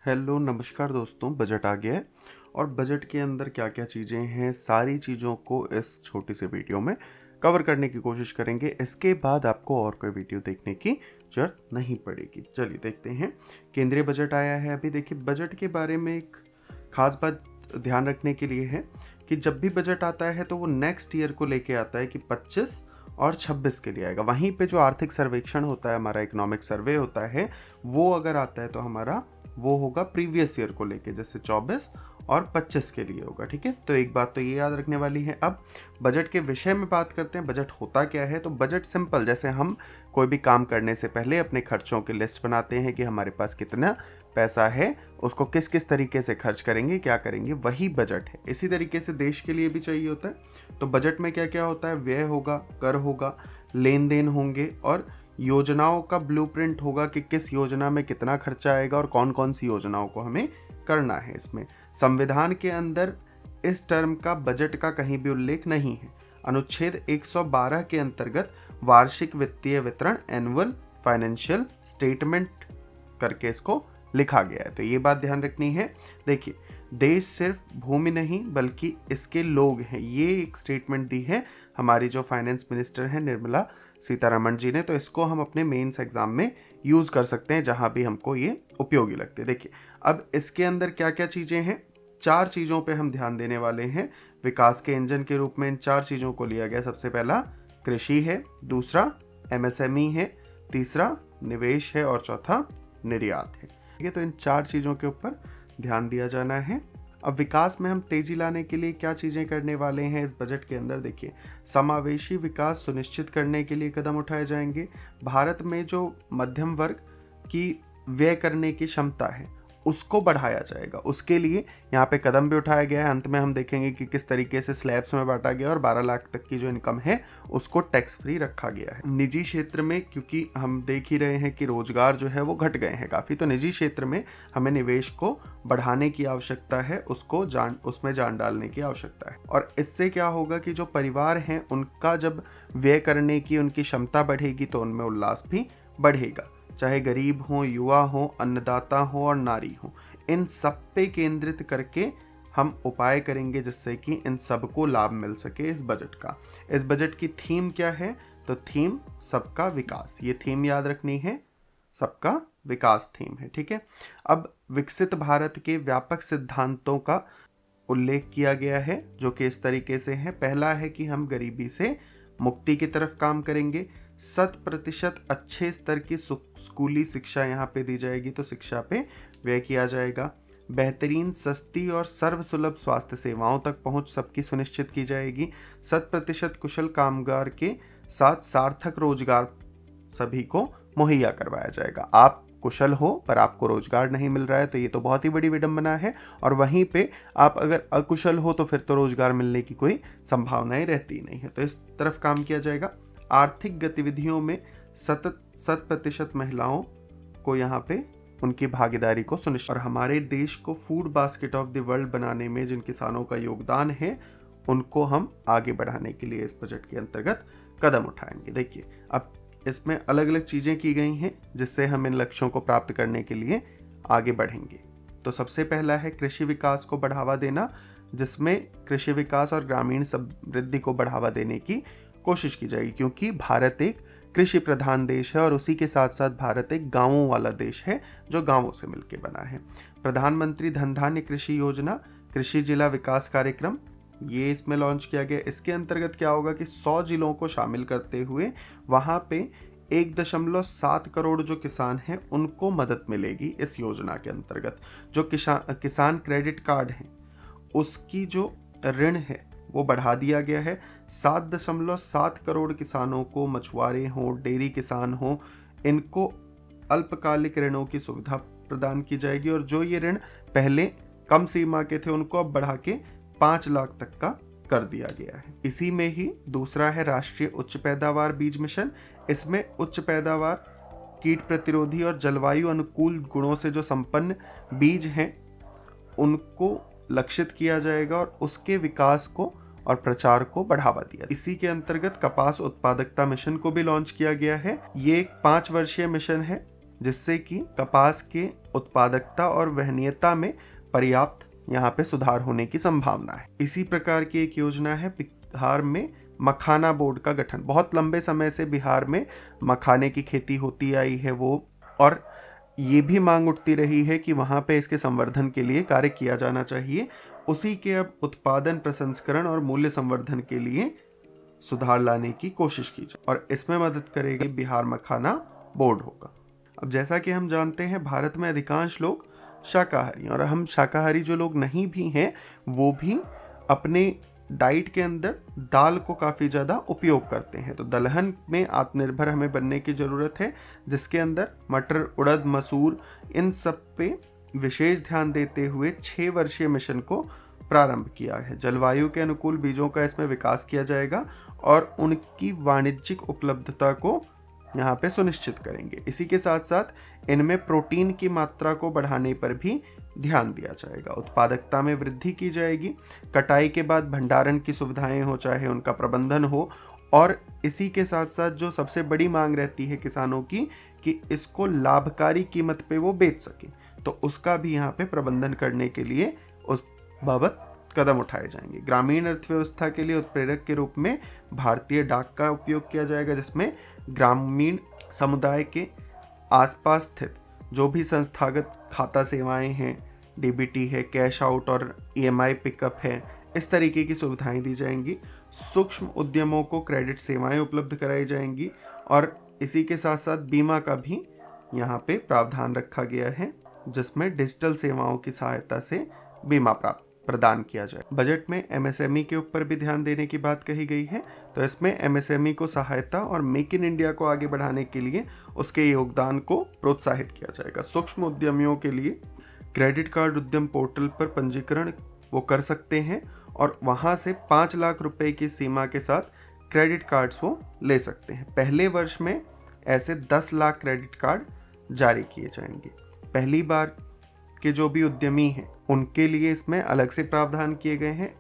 Hello नमस्कार दोस्तों, budget आ गया है और बजट के अंदर क्या क्या चीज़ें हैं, सारी चीज़ों को इस छोटी सी वीडियो में कवर करने की कोशिश करेंगे। इसके बाद आपको और कोई वीडियो देखने की जरूरत नहीं पड़ेगी। चलिए देखते हैं। केंद्रीय बजट आया है। अभी देखिए, बजट के बारे में एक खास बात ध्यान रखने के लिए है कि जब भी बजट आता है तो वो नेक्स्ट ईयर को लेके आता है कि 25 और 26 के लिए आएगा। वहीं पे जो आर्थिक सर्वेक्षण होता है, हमारा इकोनॉमिक सर्वे होता है, वो अगर आता है तो हमारा वो होगा प्रीवियस ईयर को लेके, जैसे 24 और 25 के लिए होगा। ठीक है, तो एक बात तो ये याद रखने वाली है। अब बजट के विषय में बात करते हैं। बजट होता क्या है? तो बजट सिंपल, जैसे हम कोई भी काम करने से पहले अपने खर्चों की लिस्ट बनाते हैं कि हमारे पास कितना पैसा है, उसको किस किस तरीके से खर्च करेंगे, क्या करेंगे, वही बजट है। इसी तरीके से देश के लिए भी चाहिए होता है। तो बजट में क्या क्या होता है? व्यय होगा, कर होगा, लेन देन होंगे और योजनाओं का ब्लूप्रिंट होगा कि किस योजना में कितना खर्चा आएगा और कौन कौन सी योजनाओं को हमें करना है। इसमें संविधान के अंदर इस टर्म का बजट का कहीं भी उल्लेख नहीं है। अनुच्छेद 112 के अंतर्गत वार्षिक वित्तीय विवरण, एनुअल फाइनेंशियल स्टेटमेंट करके इसको लिखा गया है। तो ये बात ध्यान रखनी है। देखिए, देश सिर्फ भूमि नहीं बल्कि इसके लोग हैं, ये एक स्टेटमेंट दी है हमारी जो फाइनेंस मिनिस्टर है निर्मला सीतारमण जी ने। तो इसको हम अपने मेंस एग्जाम में यूज कर सकते हैं जहां भी हमको ये उपयोगी लगते हैं। देखिए, अब इसके अंदर क्या क्या चीजें हैं, 4 चीजों पे हम ध्यान देने वाले हैं। विकास के इंजन के रूप में इन 4 चीजों को लिया गया। सबसे पहला कृषि है, दूसरा एमएसएमई है, तीसरा निवेश है और चौथा निर्यात है। ठीक है, तो इन 4 चीजों के ऊपर ध्यान दिया जाना है। अब विकास में हम तेजी लाने के लिए क्या चीजें करने वाले हैं इस बजट के अंदर? देखिए, समावेशी विकास सुनिश्चित करने के लिए कदम उठाए जाएंगे। भारत में जो मध्यम वर्ग की व्यय करने की क्षमता है उसको बढ़ाया जाएगा, उसके लिए यहाँ पे कदम भी उठाया गया है। अंत में हम देखेंगे कि किस तरीके से स्लैब्स में बांटा गया और 12 लाख तक की जो इनकम है उसको टैक्स फ्री रखा गया है। निजी क्षेत्र में, क्योंकि हम देख ही रहे हैं कि रोजगार जो है वो घट गए हैं काफ़ी, तो निजी क्षेत्र में हमें निवेश को बढ़ाने की आवश्यकता है, उसमें जान डालने की आवश्यकता है। और इससे क्या होगा कि जो परिवार हैं उनका जब व्यय करने की उनकी क्षमता बढ़ेगी तो उनमें उल्लास भी बढ़ेगा। चाहे गरीब हो, युवा हो, अन्नदाता हो और नारी हो, इन सब पे केंद्रित करके हम उपाय करेंगे जिससे कि इन सबको लाभ मिल सके इस बजट का। इस बजट की थीम क्या है? तो थीम सबका विकास, ये थीम याद रखनी है, सबका विकास थीम है। ठीक है, अब विकसित भारत के व्यापक सिद्धांतों का उल्लेख किया गया है जो कि इस तरीके से है। पहला है कि हम गरीबी से मुक्ति की तरफ काम करेंगे। 100% अच्छे स्तर की स्कूली शिक्षा यहाँ पे दी जाएगी, तो शिक्षा पे व्यय किया जाएगा। बेहतरीन, सस्ती और सर्वसुलभ स्वास्थ्य सेवाओं तक पहुँच सबकी सुनिश्चित की जाएगी। 100% कुशल कामगार के साथ सार्थक रोजगार सभी को मुहैया करवाया जाएगा। आप कुशल हो पर आपको रोजगार नहीं मिल रहा है तो ये तो बहुत ही बड़ी विडंबना है, और वहीं पे आप अगर अकुशल हो तो फिर तो रोजगार मिलने की कोई संभावनाएं रहती नहीं है। तो इस तरफ काम किया जाएगा। आर्थिक गतिविधियों में 100% महिलाओं को यहाँ पे उनकी भागीदारी को सुनिश्चित, और हमारे देश को food basket of the world बनाने में जिन किसानों का योगदान है उनको हम आगे बढ़ाने के लिए इस बजट के अंतर्गत कदम उठाएंगे। देखिए, अब इसमें अलग अलग चीजें की गई हैं जिससे हम इन लक्ष्यों को प्राप्त करने के लिए आगे बढ़ेंगे। तो सबसे पहला है कृषि विकास को बढ़ावा देना, जिसमें कृषि विकास और ग्रामीण समृद्धि को बढ़ावा देने की कोशिश की जाएगी, क्योंकि भारत एक कृषि प्रधान देश है और उसी के साथ साथ भारत एक गांवों वाला देश है जो गांवों से मिलकर बना है। प्रधानमंत्री धन धान्य कृषि योजना, कृषि जिला विकास कार्यक्रम, ये इसमें लॉन्च किया गया। इसके अंतर्गत क्या होगा कि 100 जिलों को शामिल करते हुए वहां पे 1.7 करोड़ जो किसान हैं उनको मदद मिलेगी इस योजना के अंतर्गत। जो किसान क्रेडिट कार्ड है उसकी जो ऋण है वो बढ़ा दिया गया है। 7.7 करोड़ किसानों को, मछुआरे हों, डेयरी किसान हों, इनको अल्पकालिक ऋणों की सुविधा प्रदान की जाएगी, और जो ये ऋण पहले कम सीमा के थे उनको अब बढ़ा के 5 लाख तक का कर दिया गया है। इसी में ही दूसरा है राष्ट्रीय उच्च पैदावार बीज मिशन। इसमें उच्च पैदावार, कीट प्रतिरोधी और जलवायु अनुकूल गुणों से जो संपन्न बीज हैं उनको लक्षित किया जाएगा और उसके विकास को और प्रचार को बढ़ावा दिया। इसी के अंतर्गत कपास उत्पादकता मिशन को भी लॉन्च किया गया है। ये एक 5 वर्षीय मिशन है जिससे कि कपास के उत्पादकता और वहनीयता में पर्याप्त यहाँ पे सुधार होने की संभावना है। इसी प्रकार की एक योजना है बिहार में मखाना बोर्ड का गठन। बहुत लंबे समय से बिहार में मखाने की खेती होती आई है और ये भी मांग उठती रही है कि वहाँ पे इसके संवर्धन के लिए कार्य किया जाना चाहिए। उसी के अब उत्पादन, प्रसंस्करण और मूल्य संवर्धन के लिए सुधार लाने की कोशिश की जाए और इसमें मदद करेगी बिहार मखाना बोर्ड होगा। अब जैसा कि हम जानते हैं, भारत में अधिकांश लोग शाकाहारी, और हम शाकाहारी जो लोग नहीं भी हैं वो भी अपने डाइट के अंदर दाल को काफ़ी ज़्यादा उपयोग करते हैं। तो दलहन में आत्मनिर्भर हमें बनने की ज़रूरत है, जिसके अंदर मटर, उड़द, मसूर, इन सब पे विशेष ध्यान देते हुए 6 वर्षीय मिशन को प्रारंभ किया है। जलवायु के अनुकूल बीजों का इसमें विकास किया जाएगा और उनकी वाणिज्यिक उपलब्धता को यहाँ पे सुनिश्चित करेंगे। इसी के साथ साथ इनमें प्रोटीन की मात्रा को बढ़ाने पर भी ध्यान दिया जाएगा। उत्पादकता में वृद्धि की जाएगी, कटाई के बाद भंडारण की सुविधाएं हो, चाहे उनका प्रबंधन हो, और इसी के साथ साथ जो सबसे बड़ी मांग रहती है किसानों की कि इसको लाभकारी कीमत पे वो बेच सके, तो उसका भी यहाँ पे प्रबंधन करने के लिए उस बाबत कदम उठाए जाएंगे। ग्रामीण अर्थव्यवस्था के लिए उत्प्रेरक के रूप में भारतीय डाक का उपयोग किया जाएगा, जिसमें ग्रामीण समुदाय के आसपास स्थित जो भी संस्थागत खाता सेवाएं हैं, डीबीटी है, कैश आउट और ईएमआई पिकअप है, इस तरीके की सुविधाएं दी जाएंगी। सूक्ष्म उद्यमों को क्रेडिट सेवाएं उपलब्ध कराई जाएंगी और इसी के साथ साथ बीमा का भी यहाँ पे प्रावधान रखा गया है, जिसमें डिजिटल सेवाओं की सहायता से बीमा प्रदान किया जाए। बजट में एमएसएमई के ऊपर भी ध्यान देने की बात कही गई है। तो इसमें एमएसएमई को सहायता और मेक इन इंडिया को आगे बढ़ाने के लिए उसके योगदान को प्रोत्साहित किया जाएगा। सूक्ष्म उद्यमियों के लिए क्रेडिट कार्ड उद्यम पोर्टल पर पंजीकरण वो कर सकते हैं और वहां से 5 लाख रुपए की सीमा के साथ क्रेडिट कार्ड्स वो ले सकते हैं। पहले वर्ष में ऐसे 10 लाख क्रेडिट कार्ड जारी किए जाएंगे। पहली बार के जो भी उद्यमी हैं उनके लिए इसमें अलग से प्रावधान किए गए हैं,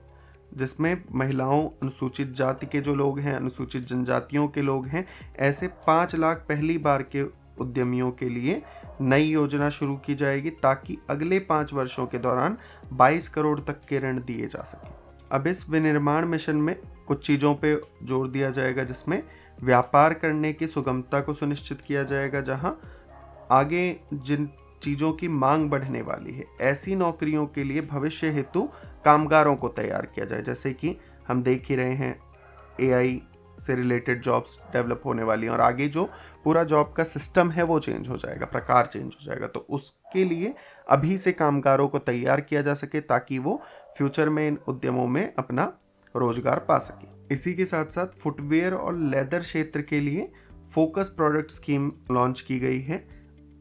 जिसमें महिलाओं, अनुसूचित जाति के जो लोग हैं, अनुसूचित जनजातियों के लोग हैं, ऐसे 5 लाख पहली बार के उद्यमियों के लिए नई योजना शुरू की जाएगी ताकि अगले 5 वर्षों के दौरान 22 करोड़ तक के ऋण दिए जा सके। अब इस विनिर्माण मिशन में कुछ चीज़ों पे जोर दिया जाएगा, जिसमें व्यापार करने की सुगमता को सुनिश्चित किया जाएगा। जहां आगे जिन चीज़ों की मांग बढ़ने वाली है, ऐसी नौकरियों के लिए भविष्य हेतु कामगारों को तैयार किया जाए। जैसे कि हम देख ही रहे हैं एआई से रिलेटेड जॉब्स डेवलप होने वाली हैं और आगे जो पूरा जॉब का सिस्टम है वो चेंज हो जाएगा, प्रकार चेंज हो जाएगा। तो उसके लिए अभी से कामगारों को तैयार किया जा सके ताकि वो फ्यूचर में इन उद्यमों में अपना रोजगार पा सके। इसी के साथ साथ फुटवेयर और लेदर क्षेत्र के लिए फोकस प्रोडक्ट स्कीम लॉन्च की गई है।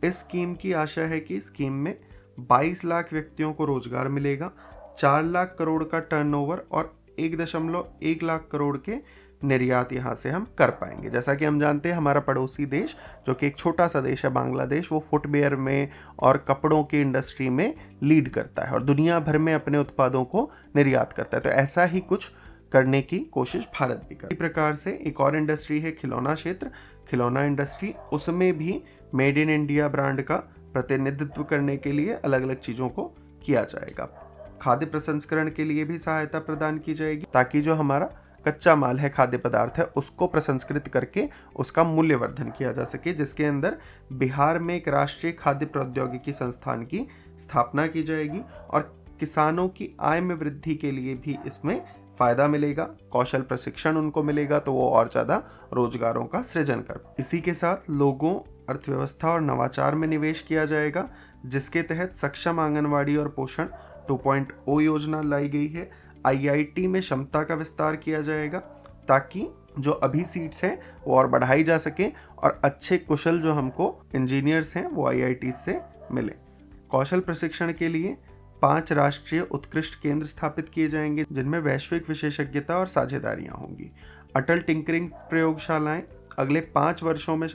इस स्कीम की आशा है कि स्कीम में 22 लाख व्यक्तियों को रोजगार मिलेगा, 4 लाख करोड़ का टर्नओवर और 1.1 लाख करोड़ के निर्यात यहाँ से हम कर पाएंगे। जैसा कि हम जानते हैं, हमारा पड़ोसी देश जो कि एक छोटा सा देश है बांग्लादेश, वो फुटवेयर में और कपड़ों की इंडस्ट्री में लीड करता है और दुनिया भर में अपने उत्पादों को निर्यात करता है। तो ऐसा ही कुछ करने की कोशिश भारत भी कर। इसी प्रकार से एक और इंडस्ट्री है खिलौना क्षेत्र, खिलौना इंडस्ट्री। उसमें भी मेड इन इंडिया ब्रांड का प्रतिनिधित्व करने के लिए अलग अलग चीज़ों को किया जाएगा। खाद्य प्रसंस्करण के लिए भी सहायता प्रदान की जाएगी ताकि जो हमारा कच्चा माल है, खाद्य पदार्थ है, उसको प्रसंस्कृत करके उसका मूल्यवर्धन किया जा सके, जिसके अंदर बिहार में एक राष्ट्रीय खाद्य प्रौद्योगिकी संस्थान की स्थापना की जाएगी और किसानों की आय में वृद्धि के लिए भी इसमें फायदा मिलेगा। कौशल प्रशिक्षण उनको मिलेगा तो वो और ज़्यादा रोजगारों का सृजन कर। इसी के साथ लोगों, अर्थव्यवस्था और नवाचार में निवेश किया जाएगा, जिसके तहत सक्षम आंगनवाड़ी और पोषण 2.0 योजना लाई गई है। आईआईटी में क्षमता का विस्तार किया जाएगा ताकि जो अभी सीट्स हैं वो और बढ़ाई जा सके और अच्छे कुशल जो हमको इंजीनियर्स हैं वो आईआईटी से मिले। कौशल प्रशिक्षण के लिए 5 राष्ट्रीय उत्कृष्ट केंद्र स्थापित किए जाएंगे, जिनमें वैश्विक विशेषज्ञता और साझेदारियां होंगी। अटल टिंकरिंग प्रयोगशालाएं अगले 5 वर्षों में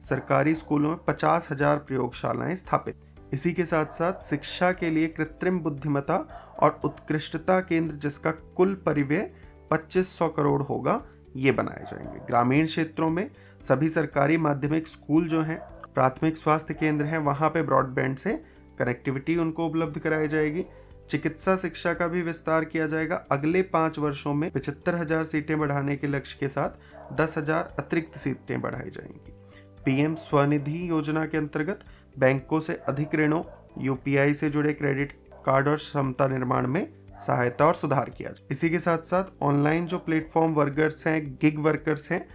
सरकारी स्कूलों में 50,000 प्रयोगशालाएं स्थापित। इसी के साथ साथ शिक्षा के लिए कृत्रिम बुद्धिमत्ता और उत्कृष्टता केंद्र, जिसका कुल परिव्यय 2500 करोड़ होगा, ये बनाए जाएंगे। ग्रामीण क्षेत्रों में सभी सरकारी माध्यमिक स्कूल जो हैं, प्राथमिक स्वास्थ्य केंद्र हैं, वहाँ पे ब्रॉडबैंड से कनेक्टिविटी उनको उपलब्ध कराई जाएगी। चिकित्सा शिक्षा का भी विस्तार किया जाएगा। अगले 5 वर्षों में 75,000 सीटें बढ़ाने के लक्ष्य के साथ 10,000 अतिरिक्त सीटें बढ़ाई जाएंगी। पीएम स्वनिधि योजना के अंतर्गत बैंकों से अधिक ऋणों, यूपीआई से जुड़े क्रेडिट कार्ड और क्षमता निर्माण में सहायता और सुधार किया जाए। इसी के साथ साथ ऑनलाइन जो प्लेटफॉर्म वर्कर्स हैं, गिग वर्कर्स हैं,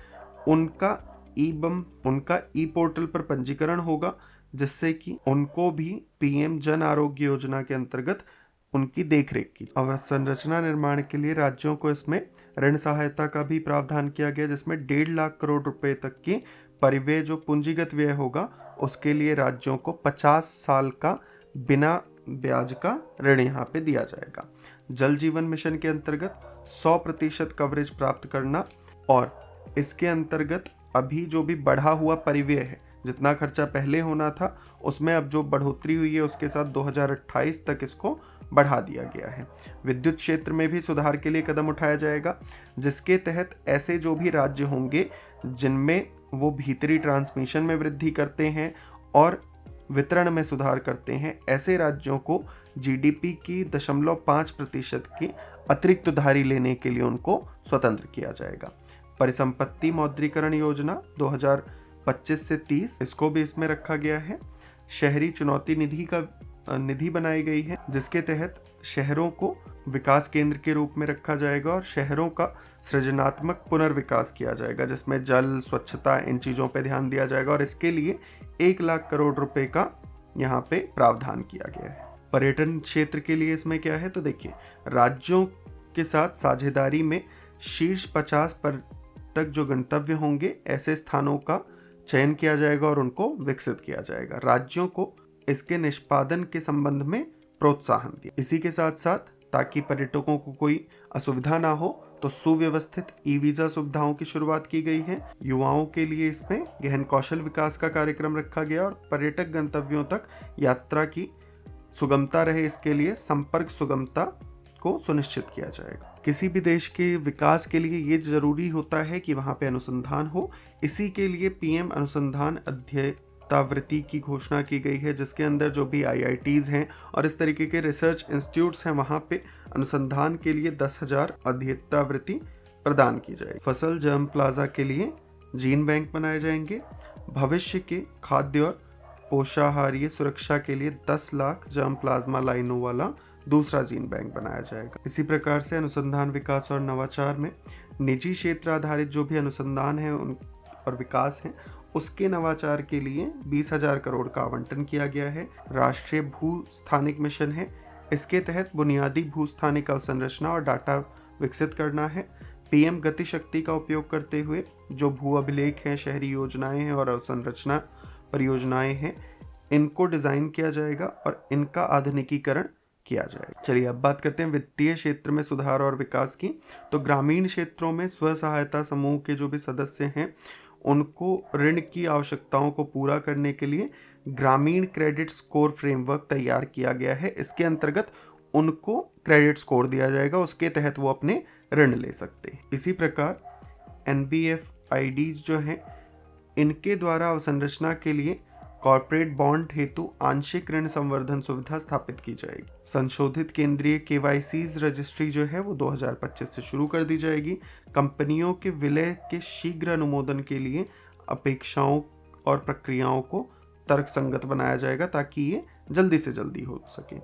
उनका ई पोर्टल पर पंजीकरण होगा, जिससे कि उनको भी पीएम जन आरोग्य योजना के अंतर्गत उनकी देखरेख की। अवसंरचना निर्माण के लिए राज्यों को इसमें ऋण सहायता का भी प्रावधान किया गया, जिसमें 1.5 लाख करोड़ रुपए तक की परिव्यय जो पूंजीगत व्यय होगा उसके लिए राज्यों को 50 साल का बिना ब्याज का ऋण यहाँ पे दिया जाएगा। जल जीवन मिशन के अंतर्गत 100% कवरेज प्राप्त करना, और इसके अंतर्गत अभी जो भी बढ़ा हुआ परिव्यय है, जितना खर्चा पहले होना था उसमें अब जो बढ़ोतरी हुई है उसके साथ 2028 तक इसको बढ़ा दिया गया है। विद्युत क्षेत्र में भी सुधार के लिए कदम उठाया जाएगा, जिसके तहत ऐसे जो भी राज्य होंगे जिनमें वो भीतरी ट्रांसमिशन में वृद्धि करते हैं और वितरण में सुधार करते हैं, ऐसे राज्यों को जीडीपी की 0.5% की अतिरिक्त उधारी लेने के लिए उनको स्वतंत्र किया जाएगा। परिसंपत्ति मौद्रीकरण योजना 2025 से 30, इसको भी इसमें रखा गया है। शहरी चुनौती निधि बनाई गई है, जिसके तहत शहरों को विकास केंद्र के रूप में रखा जाएगा और शहरों का सृजनात्मक पुनर्विकास किया जाएगा, जिसमें जल, स्वच्छता, इन चीज़ों पे ध्यान दिया जाएगा और इसके लिए 1 लाख करोड़ रुपए का यहाँ पे प्रावधान किया गया है। पर्यटन क्षेत्र के लिए इसमें क्या है, तो देखिए, राज्यों के साथ साझेदारी में शीर्ष 50 पर्यटक जो गंतव्य होंगे, ऐसे स्थानों का चयन किया जाएगा और उनको विकसित किया जाएगा। राज्यों को इसके निष्पादन के संबंध में प्रोत्साहन दिया। इसी के साथ साथ ताकि पर्यटकों को कोई असुविधा ना हो, तो सुव्यवस्थित ई वीजा सुविधाओं की शुरुआत की गई है। युवाओं के लिए इसमें गहन कौशल विकास का कार्यक्रम रखा गया और पर्यटक गंतव्यों तक यात्रा की सुगमता रहे, इसके लिए संपर्क सुगमता को सुनिश्चित किया जाएगा। किसी भी देश के विकास के लिए ये जरूरी होता है कि वहाँ पे अनुसंधान हो। इसी के लिए पीएम अनुसंधान अध्येतावृत्ति की घोषणा की गई है, जिसके अंदर जो भी IITs हैं और इस तरीके के रिसर्च इंस्टीट्यूट्स हैं, वहाँ पे अनुसंधान के लिए 10,000 अध्येतावृत्ति प्रदान की जाएगी। फसल जर्म प्लाजा के लिए जीन बैंक बनाए जाएंगे। भविष्य के खाद्य और पोषाहारीय सुरक्षा के लिए 10 लाख जर्म प्लाज्मा लाइनों वाला दूसरा जीन बैंक बनाया जाएगा। इसी प्रकार से अनुसंधान, विकास और नवाचार में निजी क्षेत्र आधारित जो भी अनुसंधान है और विकास है, उसके नवाचार के लिए 20,000 करोड़ का आवंटन किया गया है। राष्ट्रीय भूस्थानिक मिशन है, इसके तहत बुनियादी भूस्थानिक अवसंरचना और डाटा विकसित करना है। पीएम गति शक्ति का उपयोग करते हुए जो भू अभिलेख हैं, शहरी योजनाएं हैं और अवसंरचना परियोजनाएं हैं, इनको डिजाइन किया जाएगा और इनका आधुनिकीकरण किया जाएगा। चलिए अब बात करते हैं वित्तीय क्षेत्र में सुधार और विकास की। तो ग्रामीण क्षेत्रों में स्व सहायता समूह के जो भी सदस्य हैं, उनको ऋण की आवश्यकताओं को पूरा करने के लिए ग्रामीण क्रेडिट स्कोर फ्रेमवर्क तैयार किया गया है। इसके अंतर्गत उनको क्रेडिट स्कोर दिया जाएगा, उसके तहत वो अपने ऋण ले सकते हैं। इसी प्रकार NBFIDs जो हैं, इनके द्वारा अवसंरचना के लिए कॉर्पोरेट बॉन्ड हेतु आंशिक ऋण संवर्धन सुविधा स्थापित की जाएगी। संशोधित केंद्रीय KYCs रजिस्ट्री जो है वो 2025 से शुरू कर दी जाएगी। कंपनियों के विलय के शीघ्र अनुमोदन के लिए अपेक्षाओं और प्रक्रियाओं को तर्कसंगत बनाया जाएगा ताकि ये जल्दी से जल्दी हो सके।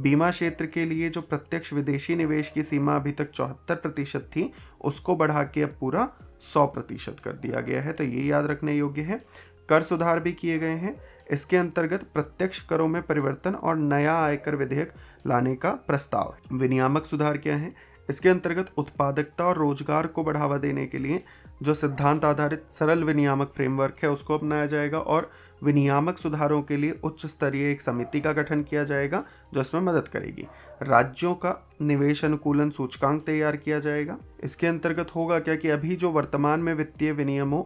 बीमा क्षेत्र के लिए जो प्रत्यक्ष विदेशी निवेश की सीमा अभी तक 74% थी, उसको बढ़ा के अब पूरा 100% कर दिया गया है, तो ये याद रखने योग्य है। कर सुधार भी किए गए हैं। इसके अंतर्गत प्रत्यक्ष करों में परिवर्तन और नया आयकर विधेयक लाने का प्रस्ताव है। विनियामक सुधार क्या है? इसके अंतर्गत उत्पादकता और रोजगार को बढ़ावा देने के लिए जो सिद्धांत आधारित सरल विनियामक फ्रेमवर्क है उसको अपनाया जाएगा और विनियामक सुधारों के लिए उच्च स्तरीय एक समिति का गठन किया जाएगा जो इसमें मदद करेगी। राज्यों का निवेश अनुकूलन सूचकांक तैयार किया जाएगा। इसके अंतर्गत होगा क्या कि अभी जो वर्तमान में वित्तीय विनियमों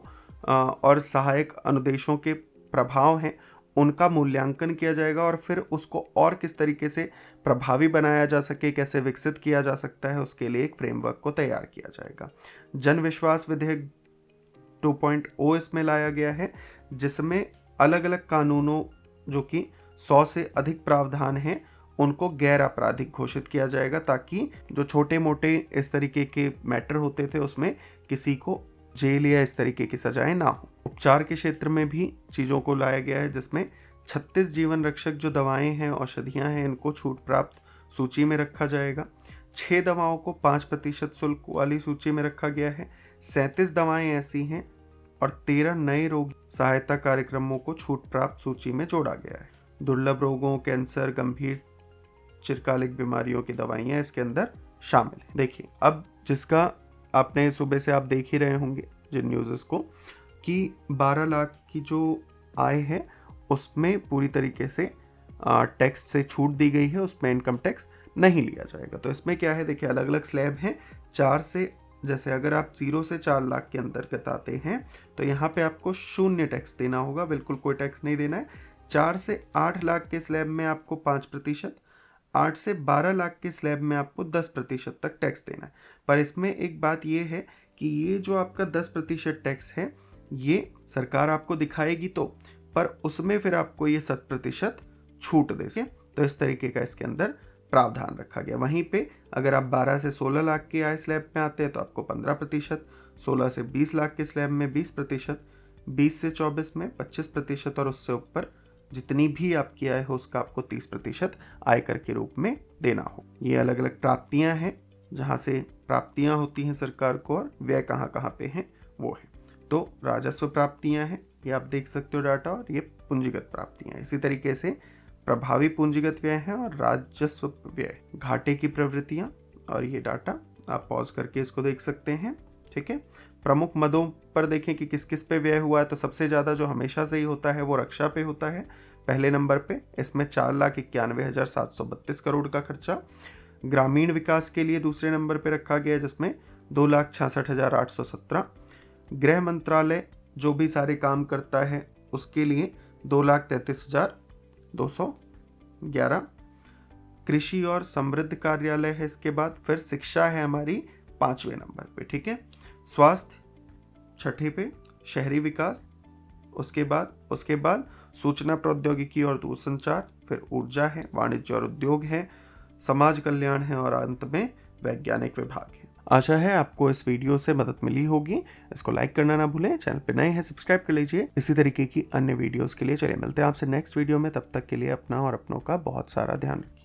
और सहायक अनुदेशों के प्रभाव हैं उनका मूल्यांकन किया जाएगा और फिर उसको और किस तरीके से प्रभावी बनाया जा सके, कैसे विकसित किया जा सकता है, उसके लिए एक फ्रेमवर्क को तैयार किया जाएगा। जन विश्वास विधेयक 2.0 इसमें लाया गया है, जिसमें अलग अलग कानूनों जो कि 100 से अधिक प्रावधान हैं उनको गैर आपराधिक घोषित किया जाएगा, ताकि जो छोटे मोटे इस तरीके के मैटर होते थे उसमें किसी को जेल या इस तरीके की सजाएं ना हो। उपचार के क्षेत्र में भी चीज़ों को लाया गया है, जिसमें 36 जीवन रक्षक जो दवाएं हैं, औषधियां हैं, इनको छूट प्राप्त सूची में रखा जाएगा। 6 दवाओं को 5% शुल्क वाली सूची में रखा गया है। 37 दवाएं ऐसी हैं और 13 नए रोग सहायता कार्यक्रमों को छूट प्राप्त सूची में जोड़ा गया है। दुर्लभ रोगों, कैंसर, गंभीर चिरकालिक बीमारियों की दवाइयाँ इसके अंदर शामिल हैं। देखिए, अब जिसका आपने सुबह से आप देख ही रहे होंगे जिन न्यूज़ को, कि 12 लाख की जो आय है उसमें पूरी तरीके से टैक्स से छूट दी गई है, उसमें इनकम टैक्स नहीं लिया जाएगा। तो इसमें क्या है, देखिए अलग अलग स्लैब हैं। 4 से, जैसे अगर आप 0 से 4 लाख के अंतर्गत आते हैं तो यहाँ पे आपको 0 टैक्स देना होगा, बिल्कुल कोई टैक्स नहीं देना है। 4 से 8 लाख के स्लैब में आपको 5%, 8 से 12 लाख के स्लैब में आपको 10% तक टैक्स देना है। पर इसमें एक बात ये है कि ये जो आपका 10% टैक्स है ये सरकार आपको दिखाएगी तो, पर उसमें फिर आपको ये 7% छूट दे सके। तो इस तरीके का इसके अंदर प्रावधान रखा गया। वहीं पे अगर आप 12 से 16 लाख के आय स्लैब में आते हैं तो आपको 15%, 16 से 20 लाख के स्लैब में 20%, 20 से 24 में 25% और उससे ऊपर जितनी भी आपकी आय हो उसका आपको 30% आयकर के रूप में देना हो। ये अलग अलग प्राप्तियां हैं, जहां से प्राप्तियां होती हैं सरकार को, और व्यय कहाँ कहाँ पे हैं वो है। तो राजस्व प्राप्तियां हैं, ये आप देख सकते हो डाटा, और ये पूंजीगत प्राप्तियां। इसी तरीके से प्रभावी पूंजीगत व्यय है और राजस्व व्यय, घाटे की प्रवृत्तियां, और ये डाटा आप पॉज करके इसको देख सकते हैं। ठीक है, प्रमुख मदों पर देखें कि किस किस पे व्यय हुआ है। तो सबसे ज़्यादा जो हमेशा से ही होता है वो रक्षा पे होता है, पहले नंबर पे। इसमें 4,91,732 करोड़ का खर्चा। ग्रामीण विकास के लिए दूसरे नंबर पे रखा गया, जिसमें 2,66,817। गृह मंत्रालय जो भी सारे काम करता है उसके लिए 2,33,211। कृषि और समृद्ध कार्यालय है इसके बाद, फिर शिक्षा है हमारी 5वें नंबर पे। ठीक है, स्वास्थ्य 6ठे पे, शहरी विकास उसके बाद सूचना प्रौद्योगिकी और दूरसंचार, फिर ऊर्जा है, वाणिज्य और उद्योग है, समाज कल्याण है, और अंत में वैज्ञानिक विभाग है। आशा है आपको इस वीडियो से मदद मिली होगी। इसको लाइक करना ना भूलें, चैनल पे नए हैं सब्सक्राइब कर लीजिए इसी तरीके की अन्य वीडियोस के लिए। चलिए मिलते हैं आपसे नेक्स्ट वीडियो में, तब तक के लिए अपना और अपनों का बहुत सारा ध्यान रखिए।